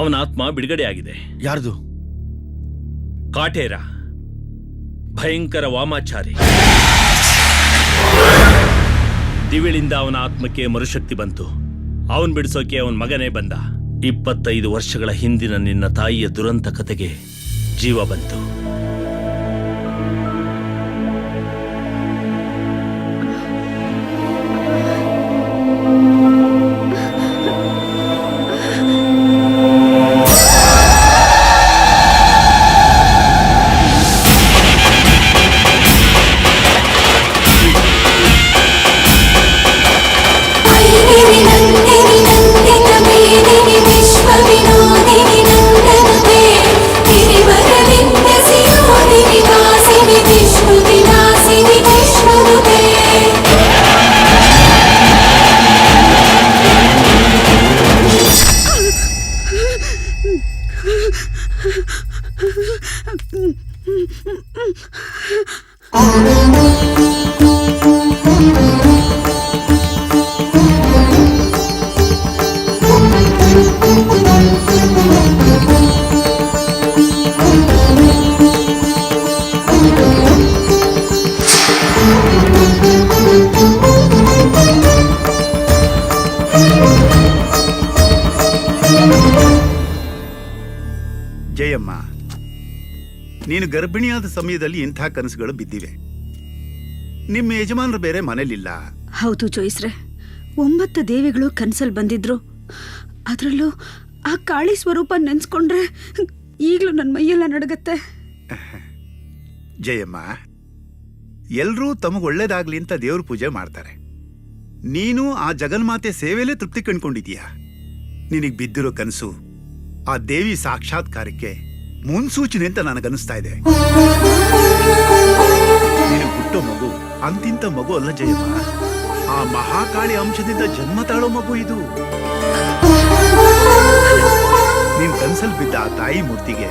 ಅವನ ಆತ್ಮ ಬಿಡುಗಡೆಯಾಗಿದೆ. ಯಾರ್ದು? ಕಾಟೇರ, ಭಯಂಕರ ವಾಮಾಚಾರಿ. ದಿವಿಳಿಂದ ಅವನ ಆತ್ಮಕ್ಕೆ ಮರುಶಕ್ತಿ ಬಂತು. ಅವನ್ ಬಿಡಿಸೋಕೆ ಅವನ ಮಗನೇ ಬಂದ. 25 ವರ್ಷಗಳ ಹಿಂದಿನ ನಿನ್ನ ತಾಯಿಯ ದುರಂತ ಕತೆಗೆ ಜೀವ ಬಂತು. ಜಯಮ್ಮ, ನೀನು ಗರ್ಭಿಣಿಯಾದ ಸಮಯದಲ್ಲಿ ಇಂಥ ಕನಸುಗಳು ಬಿದ್ದಿವೆ. ನಿಮ್ಮ ಯಜಮಾನರು ಬೇರೆ ಮನೇಲಿಲ್ಲ. ಹೌದು ಜೋಯಿಸ್ರೆ, 9 ದೇವಿಗಳು ಕನ್ಸಲ್ ಬಂದಿದ್ರು. ಅದರಲ್ಲೂ ಆ ಕಾಳಿ ಸ್ವರೂಪ ನೆನ್ಸ್ಕೊಂಡ್ರೆ ಈಗಲೂ ನನ್ನ ಮೈಯೆಲ್ಲ ನಡಗತ್ತೆ. ಜಯಮ್ಮ, ಎಲ್ರೂ ತಮಗೆ ಒಳ್ಳೇದಾಗ್ಲಿ ಅಂತ ದೇವ್ರ ಪೂಜೆ ಮಾಡ್ತಾರೆ. ನೀನು ಆ ಜಗನ್ಮಾತೆ ಸೇವೆಯಲ್ಲೇ ತೃಪ್ತಿ ಕಂಡ್ಕೊಂಡಿದೀಯಾ. ನಿನಗೆ ಬಿದ್ದಿರೋ ಕನಸು ಆ ದೇವಿ ಸಾಕ್ಷಾತ್ಕಾರಕ್ಕೆ ಮುನ್ಸೂಚನೆ ಅಂತ ನನಗನ್ನಿಸ್ತಾ ಇದೆ. ನೀನು ಹುಟ್ಟೋ ಮಗು ಅಂತಿಂತ ಮಗು ಅಲ್ಲ ಜಯಮ್ಮ. ಆ ಮಹಾಕಾಳಿ ಅಂಶದಿಂದ ಜನ್ಮ ತಾಳೋ ಮಗು ಇದು. ನೀನ್ ಕನ್ಸಲ್ ಬಿದ್ದ ಆ ತಾಯಿ ಮೂರ್ತಿಗೆ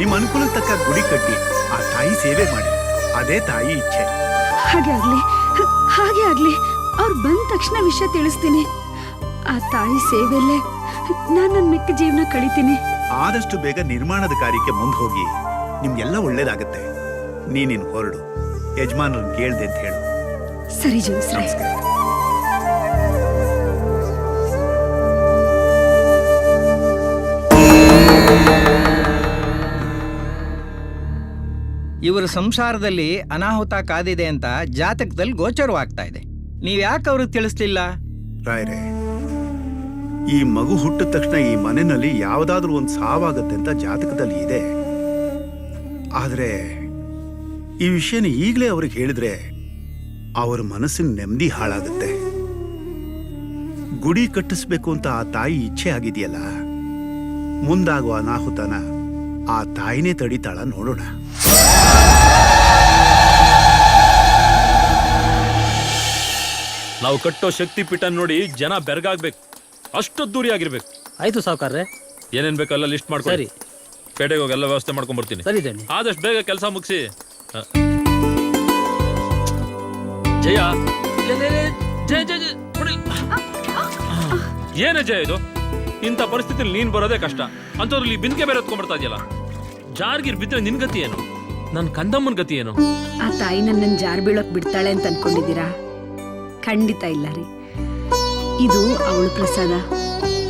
ನಿಮ್ಮ ಅನುಕೂಲಕ್ಕೆ ತಕ್ಕ ಗುಡಿ ಕಟ್ಟಿ ಆ ತಾಯಿ ಸೇವೆ ಮಾಡಿ. ಅದೇ ತಾಯಿ ಇಚ್ಛೆ. ಹಾಗೆ ಆಗ್ಲಿ. ಅವ್ರು ಬಂದ ತಕ್ಷಣ ವಿಷಯ ತಿಳಿಸ್ತೀನಿ. ಆ ತಾಯಿ ಸೇವೆಯಲ್ಲೇ ನಾನು ನನ್ನ ಮಿಕ್ಕ ಜೀವನ ಕಳಿತೀನಿ. ಆದಷ್ಟು ಬೇಗ ನಿರ್ಮಾಣದ ಕಾರ್ಯಕ್ಕೆ ಮುಂದೆ ಹೋಗಿ. ನಿಮ್ಗೆಲ್ಲ ಒಳ್ಳೇದಾಗತ್ತೆ. ನೀನಿನ್ ಹೊರಡು. ಯಜಮಾನರನ್ನ ಕೇಳ್ದೆ ಅಂತ ಹೇಳು. ಸರಿ ಜೋಯಿಸ್ರೆ. ಇವರ ಸಂಸಾರದಲ್ಲಿ ಅನಾಹುತ ಕಾದಿದೆ ಅಂತ ಜಾತಕದಲ್ಲಿ ಗೋಚರವಾಗ್ತಾ ಇದೆ. ನೀವ್ಯಾಕೆ ಅವ್ರಿಗೆ ತಿಳಿಸ್ಲಿಲ್ಲ? ರಾಯರೇ, ಈ ಮಗು ಹುಟ್ಟಿದ ತಕ್ಷಣ ಈ ಮನೆಯಲ್ಲಿ ಯಾವುದಾದ್ರೂ ಒಂದು ಸಾವಾಗತ್ತೆ ಅಂತ ಜಾತಕದಲ್ಲಿ ಇದೆ. ಆದ್ರೆ ಈ ವಿಷಯನ ಈಗಲೇ ಅವ್ರಿಗೆ ಹೇಳಿದ್ರೆ ಅವರ ಮನಸ್ಸಿನ ನೆಮ್ಮದಿ ಹಾಳಾಗುತ್ತೆ. ಗುಡಿ ಕಟ್ಟಿಸ್ಬೇಕು ಅಂತ ಆ ತಾಯಿ ಇಚ್ಛೆ ಆಗಿದೆಯಲ್ಲ, ಮುಂದಾಗುವ ಅನಾಹುತನ ಆ ತಾಯಿನೇ ತಡಿತಾಳ ನೋಡೋಣ. ನಾವು ಕಟ್ಟೋ ಶಕ್ತಿ ಪೀಠ ನೋಡಿ ಜನ ಬೆರಗಾಗ್ಬೇಕು. ಅಷ್ಟೊದ್ದೂರಿ ಆಗಿರ್ಬೇಕು. ಆಯ್ತು ಸಾವುಕಾರ್ರೆ, ಏನೇನ್ ಬೇಕಲ್ಲ ಲಿಸ್ಟ್ ಮಾಡ್ಕೊಳ್ಳಿ. ಪೇಟೆಗೆ ಹೋಗಿ ಎಲ್ಲ ವ್ಯವಸ್ಥೆ ಮಾಡ್ಕೊಂಡ್ ಬರ್ತೀನಿ. ಸರಿ ದಣಿ. ಆದಷ್ಟು ಬೇಗ ಕೆಲಸ ಮುಗಿಸಿ. ಜಯ, ಜಯ ಜಯ ಜಯ ಏನೇ ಜಯ ಇದು? ಇಂಥ ಪರಿಸ್ಥಿತಿಲಿ ನೀನ್ ಬರೋದೇ ಕಷ್ಟ. ಅಂತದ್ರಲ್ಲಿ ಬಿಂದಿಗೆ ಬೇರೆ ಹೊತ್ಕೊಂಡ್ಬರ್ತಾ ಇದೆಯಲ್ಲ. ಜಾರ್ಗಿರ್ ಬಿದ್ರೆ ನಿನ್ ಗತಿ ಏನು? ನನ್ ಕಂದಮ್ಮನ್ ಗತಿ ಏನು? ಆ ತಾಯಿ ನನ್ನನ್ನು ಜಾರ್ ಬೀಳೋಕ್ ಬಿಡ್ತಾಳೆ ಅಂತ ಅನ್ಕೊಂಡಿದ್ದೀರಾ? ಖಂಡಿತ ಇಲ್ಲ ರೀ. ಇದು ಅವಳ ಪ್ರಸಾದ,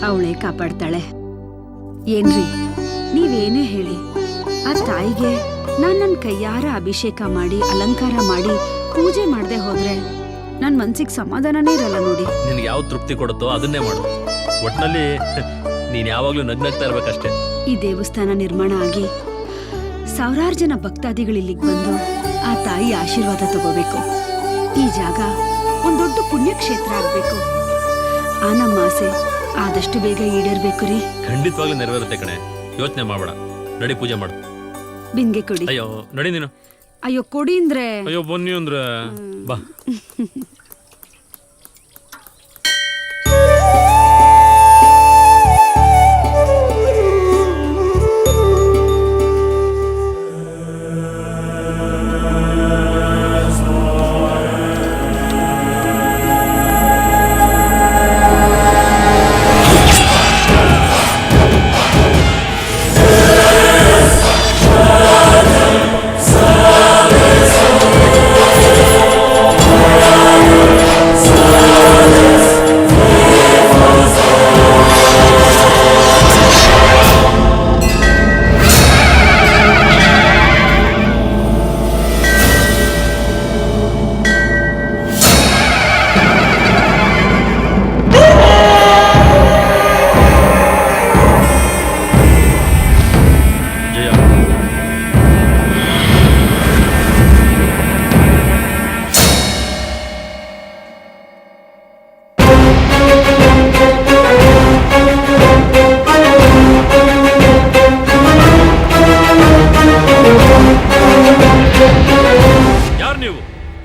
ಅವಳೇ ಕಾಪಾಡ್ತಾಳೆ. ಏನ್ರಿ ನೀವೇನೇ ಹೇಳಿ, ಆ ತಾಯಿಗೆ ನನ್ನ ಕೈಯಾರ ಅಭಿಷೇಕ ಮಾಡಿ ಅಲಂಕಾರ ಮಾಡಿ ಪೂಜೆ ಮಾಡದೆ ಹೋದ್ರೆ ನನ್ ಮನ್ಸಿಗೆ ಸಮಾಧಾನನೇ ಇರಲ್ಲ ನೋಡಿ. ನಿನ್ಗೆ ಯಾವ ತೃಪ್ತಿ ಕೊಡುತ್ತೋ ಅದನ್ನೇ ಮಾಡು. ಒಟ್ನಲ್ಲಿ ನೀನ್ ಯಾವಾಗ್ಲೂ ನಗ್ನಗ್ತಾ ಇರ್ಬೇಕಷ್ಟೇ. ಈ ದೇವಸ್ಥಾನ ನಿರ್ಮಾಣ ಆಗಿ 1000 ಜನ ಭಕ್ತಾದಿಗಳು ಇಲ್ಲಿಗೆ ಬಂದು ಆ ತಾಯಿ ಆಶೀರ್ವಾದ ತಗೋಬೇಕು. ಈ ಜಾಗ ಒಂದ್ ದೊಡ್ಡ ಪುಣ್ಯಕ್ಷೇತ್ರ ಆಗ್ಬೇಕು. ಆ ನಮ್ಮ ಆಸೆ ಆದಷ್ಟು ಬೇಗ ಈಡೇರ್ಬೇಕು ರೀ. ಖಂಡಿತವಾಗ್ಲೂ ನೆರವೇರುತ್ತೆ ಕಣೆ, ಯೋಚನೆ ಮಾಡ್ಬೇಡ. ನಡಿ ಪೂಜೆ ಮಾಡು. ಬಿಂಗೆ ಕೊಡಿ. ಅಯ್ಯೋ ನಡಿ ನೀನು. ಅಯ್ಯೋ ಕೊಡಿ ಅಂದ್ರೆ. ಅಯ್ಯೋ ಬನ್ನಿ ಅಂದ್ರೆ ಬಾ.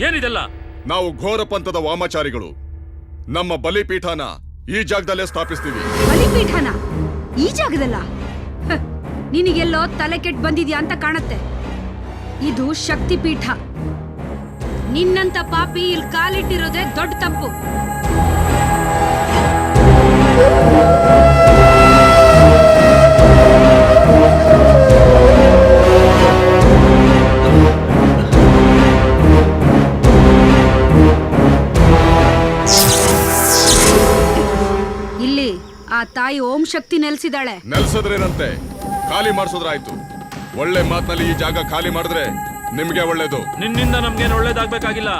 ಏನಿದೆಲ್ಲ? ನಾವು ಘೋರ ಪಂಥದ ವಾಮಾಚಾರಿಗಳು. ನಮ್ಮ ಬಲಿಪೀಠನ ಈ ಜಾಗದಲ್ಲೇ ಸ್ಥಾಪಿಸ್ತೀವಿ. ಬಲಿಪೀಠನ ಈ ಜಾಗದಲ್ಲ? ಹ, ನಿನಗೆಲ್ಲೋ ತಲೆ ಕೆಟ್ಟು ಬಂದಿದ್ಯಾ ಅಂತ ಕಾಣತ್ತೆ. ಇದು ಶಕ್ತಿಪೀಠ. ನಿನ್ನಂತ ಪಾಪಿ ಇಲ್ಲಿ ಕಾಲಿಟ್ಟಿರೋದೇ ದೊಡ್ಡ ತಪ್ಪು. ಇಲ್ಲಿ ಆ ತಾಯಿ ಓಂ ಶಕ್ತಿ ನೆಲೆಸಿದಾಳೆ. ನೆಲ್ಸದ್ರೇನಂತೆ, ಖಾಲಿ ಮಾಡಿಸೋದ್ರಾಯ್ತು. ಒಳ್ಳೆ ಮಾತಿನಲ್ಲಿ ಈ ಜಾಗ ಖಾಲಿ ಮಾಡಿದ್ರೆ ನಿಮ್ಗೆ ಒಳ್ಳೇದು. ನಿನ್ನಿಂದ ನಮ್ಗೇನು ಒಳ್ಳೇದಾಗ್ಬೇಕಾಗಿಲ್ಲ.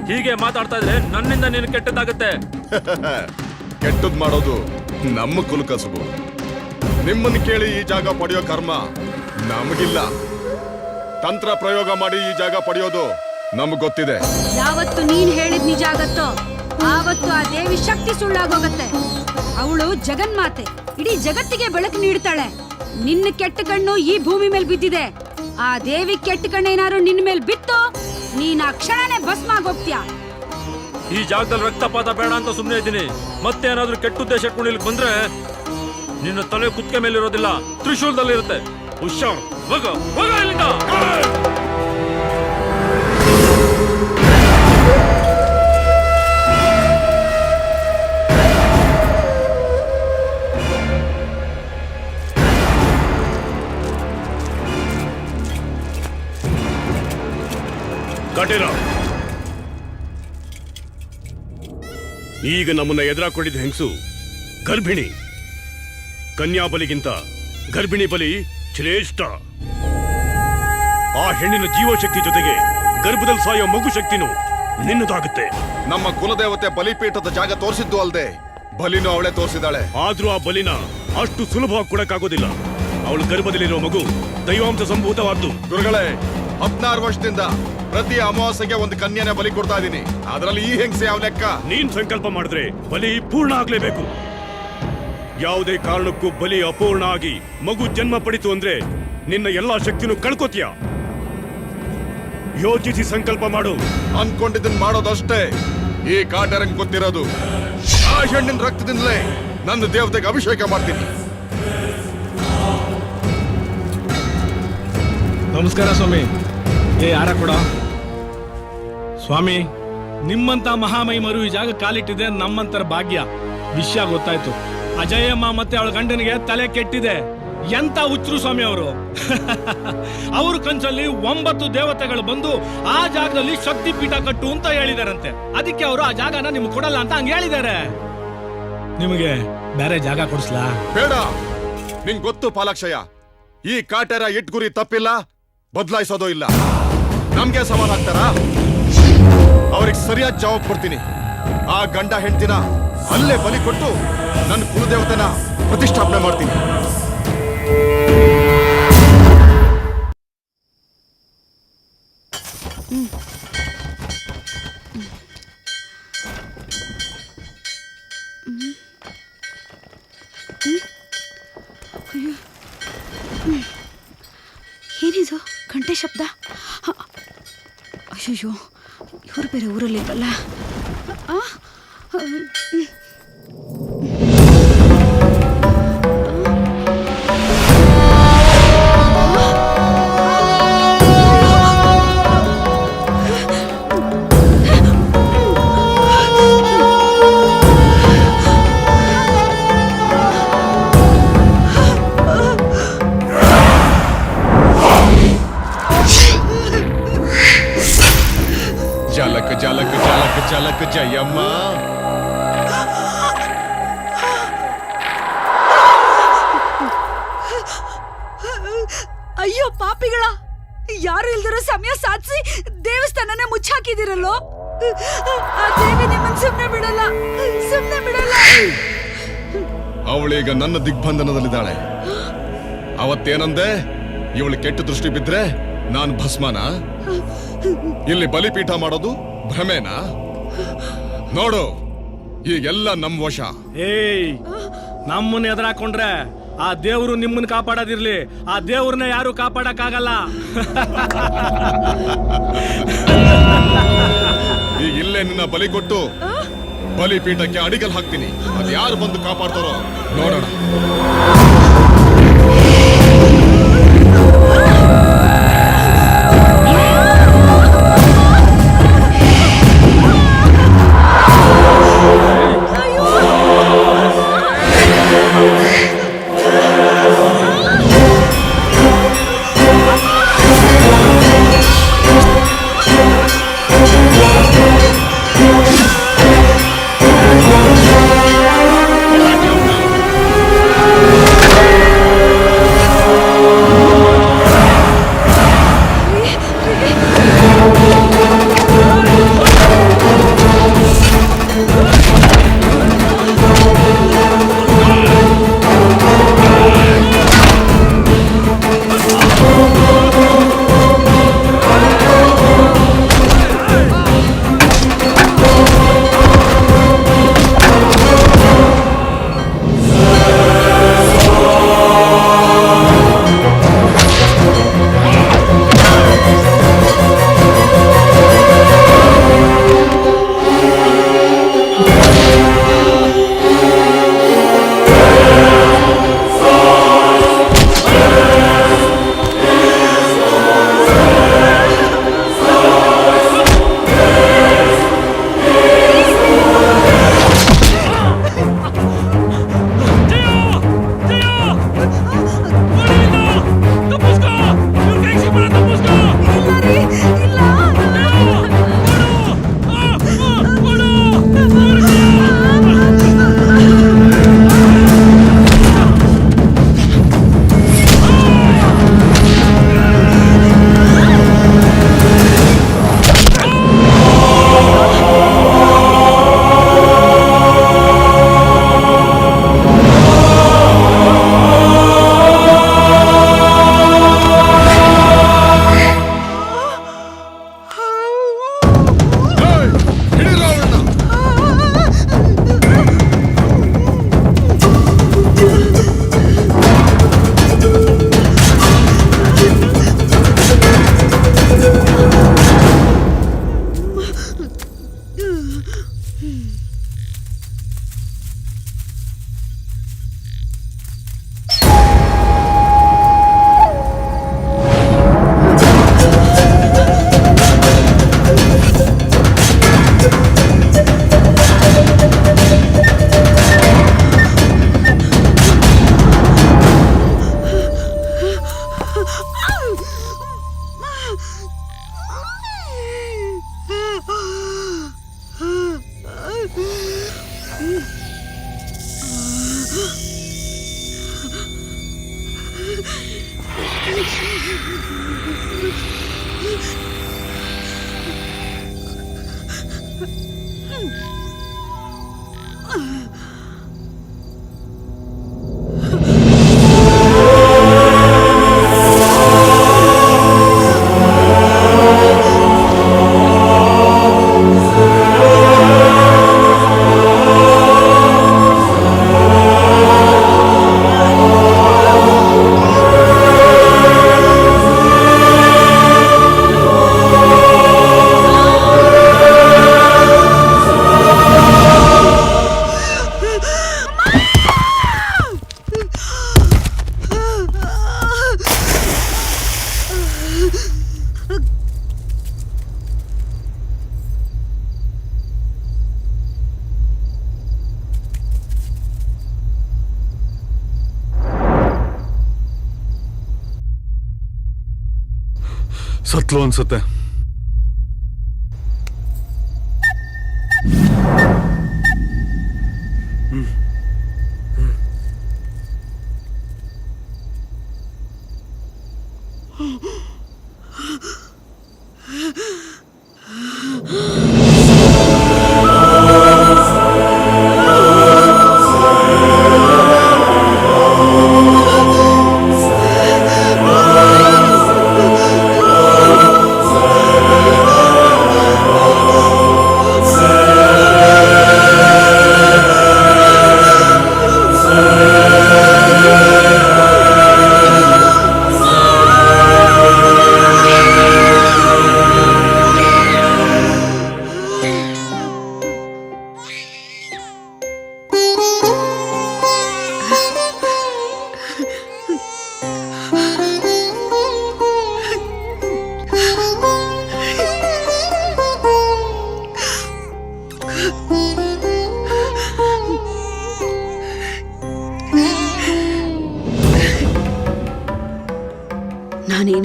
ಹೀಗೆ ಮಾತಾಡ್ತಾ ಇದ್ರೆ ನನ್ನಿಂದ ನೀನು ಕೆಟ್ಟದ್ದಾಗತ್ತೆ. ಕೆಟ್ಟದ್ ಮಾಡೋದು ನಮ್ಮ ಕುಲಕಸುಬು. ನಿಮ್ಮನ್ನು ಕೇಳಿ ಈ ಜಾಗ ಪಡೆಯೋ ಕರ್ಮ ನಮಗಿಲ್ಲ. ತಂತ್ರ ಪ್ರಯೋಗ ಮಾಡಿ ಈ ಜಾಗ ಪಡೆಯೋದು ನಮಗ್ ಗೊತ್ತಿದೆ. ಯಾವತ್ತು ನೀನ್ ಹೇಳಿದ್ ನಿಜ ಆಗತ್ತೋ ಆವತ್ತು ಆ ದೇವಿ ಶಕ್ತಿ ಸುಳ್ಳಾಗೋಗತ್ತೆ. ಅವಳು ಜಗನ್ಮಾತೆ, ಇಡೀ ಜಗತ್ತಿಗೆ ಬೆಳಕು ನೀಡ್ತಾಳೆ. ನಿನ್ನ ಕೆಟ್ಟ ಕಣ್ಣು ಈ ಭೂಮಿ ಮೇಲೆ ಬಿದ್ದಿದೆ. ಆ ದೇವಿ ಕೆಟ್ಟ ಕಣ್ಣೇನಾರು ನಿನ್ನ ಮೇಲೆ ಬಿತ್ತು, ನೀನ್ ಆ ಕ್ಷಣನೇ ಭಸ್ಮ ಆಗೋಗ್ತೀಯ. ಈ ಜಾಗದಲ್ಲಿ ರಕ್ತಪಾತ ಬೇಡ ಅಂತ ಸುಮ್ಮನೆ ಇದ್ದೀನಿ. ಮತ್ತೆ ಏನಾದ್ರೂ ಕೆಟ್ಟ ಉದ್ದೇಶ ಇಟ್ಕೊಂಡು ಇಲ್ಲಿ ಬಂದ್ರೆ ನಿನ್ನ ತಲೆ ಕುತ್ತಿಗೆ ಮೇಲೆ ಇರೋದಿಲ್ಲ, ತ್ರಿಶೂಲದಲ್ಲಿರುತ್ತೆ. ಹುಷಾರ್, ಹೋಗ ಹೋಗ ಇಲ್ಲಿಂದ. ಕಟೇರ, ಈಗ ನಮ್ಮನ್ನ ಎದುರಾಕೊಂಡಿದ್ದ ಹೆಂಗಸು ಗರ್ಭಿಣಿ. ಕನ್ಯಾ ಬಲಿಗಿಂತ ಗರ್ಭಿಣಿ ಬಲಿ ಶ್ರೇಷ್ಠ. ಆ ಹೆಣ್ಣಿನ ಜೀವಶಕ್ತಿ ಜೊತೆಗೆ ಗರ್ಭದಲ್ಲಿ ಸಾಯೋ ಮಗು ಶಕ್ತಿನೂ ನಿನ್ನದಾಗುತ್ತೆ. ನಮ್ಮ ಕುಲದೇವತೆ ಬಲಿಪೀಠದ ಜಾಗ ತೋರಿಸಿದ್ದು ಅಲ್ದೆ ಬಲಿನೂ ಅವಳೇ ತೋರಿಸಿದಾಳೆ. ಆದ್ರೂ ಆ ಬಲಿನ ಅಷ್ಟು ಸುಲಭವಾಗಿ ಕೊಡಕ್ಕಾಗೋದಿಲ್ಲ. ಅವಳು ಗರ್ಭದಲ್ಲಿರೋ ಮಗು ದೈವಾಂಶ ಸಂಭೂತವಾದ್ದು. ಗುರುಗಳೇ, 16 ವರ್ಷದಿಂದ ಪ್ರತಿ ಅಮಾವಾಸ್ಯೆಗೆ ಒಂದು ಕನ್ಯೆನ ಬಲಿ ಕೊಡ್ತಾ ಇದೀನಿ. ಅದರಲ್ಲಿ ಈ ಹೆಂಗಸೆ ಯಾವ ಲೆಕ್ಕ? ನೀನ್ ಸಂಕಲ್ಪ ಮಾಡಿದ್ರೆ ಬಲಿ ಪೂರ್ಣ ಆಗ್ಲೇಬೇಕು. ಯಾವುದೇ ಕಾರಣಕ್ಕೂ ಬಲಿ ಅಪೂರ್ಣ ಆಗಿ ಮಗು ಜನ್ಮ ಪಡಿತು ಅಂದ್ರೆ ನಿನ್ನ ಎಲ್ಲಾ ಶಕ್ತಿನೂ ಕಳ್ಕೊತೀಯ. ಯೋಚಿಸಿ ಸಂಕಲ್ಪ ಮಾಡು. ಅನ್ಕೊಂಡಿದ್ದನ್ ಮಾಡೋದಷ್ಟೇ ಈ ಕಾಟರಂಗ್ ಗೊತ್ತಿರೋದು. ಆ ಹೆಣ್ಣಿನ ರಕ್ತದಿಂದಲೇ ನನ್ನ ದೇವತೆಗೆ ಅಭಿಷೇಕ ಮಾಡ್ತೀನಿ. ನಮಸ್ಕಾರ ಸ್ವಾಮಿ. ಯಾರ ಕೂಡ ಸ್ವಾಮಿ, ನಿಮ್ಮಂತ ಮಹಾಮಹಿಮರು ಈ ಜಾಗ ಕಾಲಿಟ್ಟಿದೆ ನಮ್ಮಂತರ ಭಾಗ್ಯ. ವಿಷಯ ಗೊತ್ತಾಯ್ತು. ಅಜಯಮ್ಮ ಮತ್ತೆ ಅವಳ ಗಂಡನಿಗೆ ತಲೆ ಕೆಟ್ಟಿದೆ. ಎಂತ ಹುಚ್ಚರು ಸ್ವಾಮಿ ಅವರು. ಅವ್ರ ಕನ್ಸಲ್ಲಿ 9 ದೇವತೆಗಳು ಬಂದು ಆ ಜಾಗದಲ್ಲಿ ಶಕ್ತಿ ಪೀಠ ಕಟ್ಟು ಅಂತ ಹೇಳಿದಾರಂತೆ. ಅದಕ್ಕೆ ಅವರು ಆ ಜಾಗನ ನಿಮ್ಗೆ ಕೊಡಲ್ಲ ಅಂತ ಹಂಗ ಹೇಳಿದ್ದಾರೆ. ನಿಮಗೆ ಬೇರೆ ಜಾಗ ಕೊಡಿಸ್ಲಾ? ಬೇಡ. ನಿಂಗ್ ಗೊತ್ತು ಪಾಲಾಕ್ಷಯ, ಈ ಕಾಟೇರ ಇಟ್ ಗುರಿ ತಪ್ಪಿಲ್ಲ, ಬದಲಾಯಿಸೋದು ಇಲ್ಲ. ನಮ್ಗೆ ಸವಾಲ್ ಆಗ್ತಾರ? ಅವ್ರಿಗೆ ಸರಿಯಾದ ಜವಾಬ್ ಕೊಡ್ತೀನಿ. ಆ ಗಂಡ ಹೆಂಡ್ತಿನ ಅಲ್ಲೇ ಬಲಿ ಕೊಟ್ಟು ನನ್ನ ಕುಲದೇವತೆನ ಪ್ರತಿಷ್ಠಾಪನೆ ಮಾಡ್ತೀನಿ. ಏನಿದು ಗಂಟೆ ಶಬ್ದ? ಅಯ್ಯೋ, ಇವರು ಬೇರೆ ಊರಲ್ಲಿಲ್ವಲ್ಲ. ಜಲಕ ಜಲಕ ಜಲಕ ಜಲಕ ಜಯಮ್ಮ. ಅಯ್ಯೋ ಪಾಪಿಗಳ, ಯಾರು ಇಲ್ದಿರೋ ಸಮಯ ಸಾಧಿಸಿ ದೇವಸ್ಥಾನನೇ ಮುಚ್ಚಾಕಿದಿರಲ್ಲೋ. ಆ ದೇವಿ ನಿಮ್ಮನ್ನ ಸುಮ್ಮನೆ ಬಿಡಲ್ಲ, ಸುಮ್ಮನೆ ಬಿಡಲ್ಲ. ಅವಳೀಗ ನನ್ನ ದಿಗ್ಬಂಧನದಲ್ಲಿದ್ದಾಳೆ. ಅವತ್ತೇನಂದೆ? ಇವಳು ಕೆಟ್ಟ ದೃಷ್ಟಿ ಬಿದ್ರೆ ನಾನು ಭಸ್ಮನ? ಇಲ್ಲಿ ಬಲಿಪೀಠ ಮಾಡೋದು ಭ್ರಮೇನಾ? ನೋಡು, ಈಗೆಲ್ಲ ನಮ್ ವಶ. ನಮ್ಮನ್ನ ಎದುರಾಕೊಂಡ್ರೆ ಆ ದೇವ್ರು ನಿಮ್ಮನ್ನ ಕಾಪಾಡೋದಿರ್ಲಿ, ಆ ದೇವ್ರನ್ನ ಯಾರು ಕಾಪಾಡಕ್ಕಾಗಲ್ಲ. ನಿನ್ನ ಬಲಿ ಕೊಟ್ಟು ಬಲಿಪೀಠಕ್ಕೆ ಅಡಿಗಲ್ ಹಾಕ್ತೀನಿ. ಅದ್ ಯಾರು ಬಂದು ಕಾಪಾಡ್ತಾರೋ ನೋಡೋಣ. ಸತ್ಲು ಅನ್ಸುತ್ತೆ.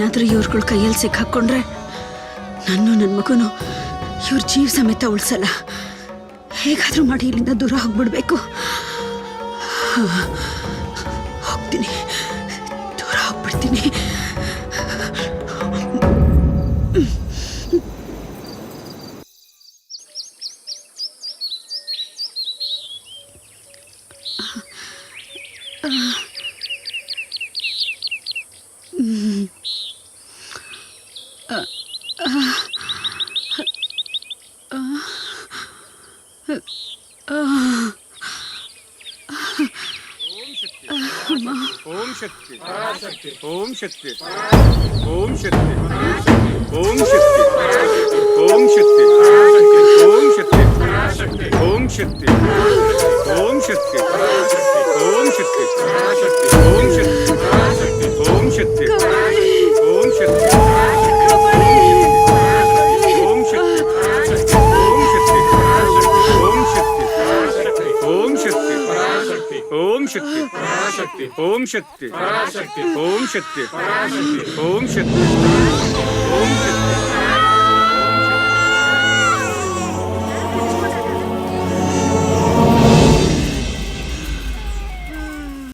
ನಾನೇನಾದ್ರೂ ಇವ್ರುಗಳ ಕೈಯಲ್ಲಿ ಸಿಕ್ಕಾಕೊಂಡ್ರೆ ನನ್ನ ಮಗುನು ಇವ್ರ ಜೀವ ಸಮೇತ ಉಳಿಸಲ್ಲ. ಹೇಗಾದ್ರೂ ಮಾಡಿ ಇಲ್ಲಿಂದ ದೂರ ಹೋಗ್ಬಿಡ್ಬೇಕು. ಹೋಗ್ತೀನಿ, ದೂರ ಹೋಗ್ಬಿಡ್ತೀನಿ. ಓಂ ಶಕ್ತಿ ಓಂ ಶಕ್ತಿ ಓಂ ಶಕ್ತಿ ಓಂ ಶಕ್ತಿ ಓಂ ಶಕ್ತಿ ಓಂ ಶಕ್ತಿ ಓಂ ಶಕ್ತಿ ಓಂ ಶಕ್ತಿ ಓಂ ಶಕ್ತಿ ಓಂ ಶಕ್ತಿ ಓಂ ಶಕ್ತಿ ಓಂ ಶಕ್ತಿ ಓಂ ಶಕ್ತಿ ಓಂ ಶಕ್ತಿ ಓಂ ಶಕ್ತಿ ಓಂ ಶಕ್ತಿ ಓಂ ಶಕ್ತಿ ಓಂ ಶಕ್ತಿ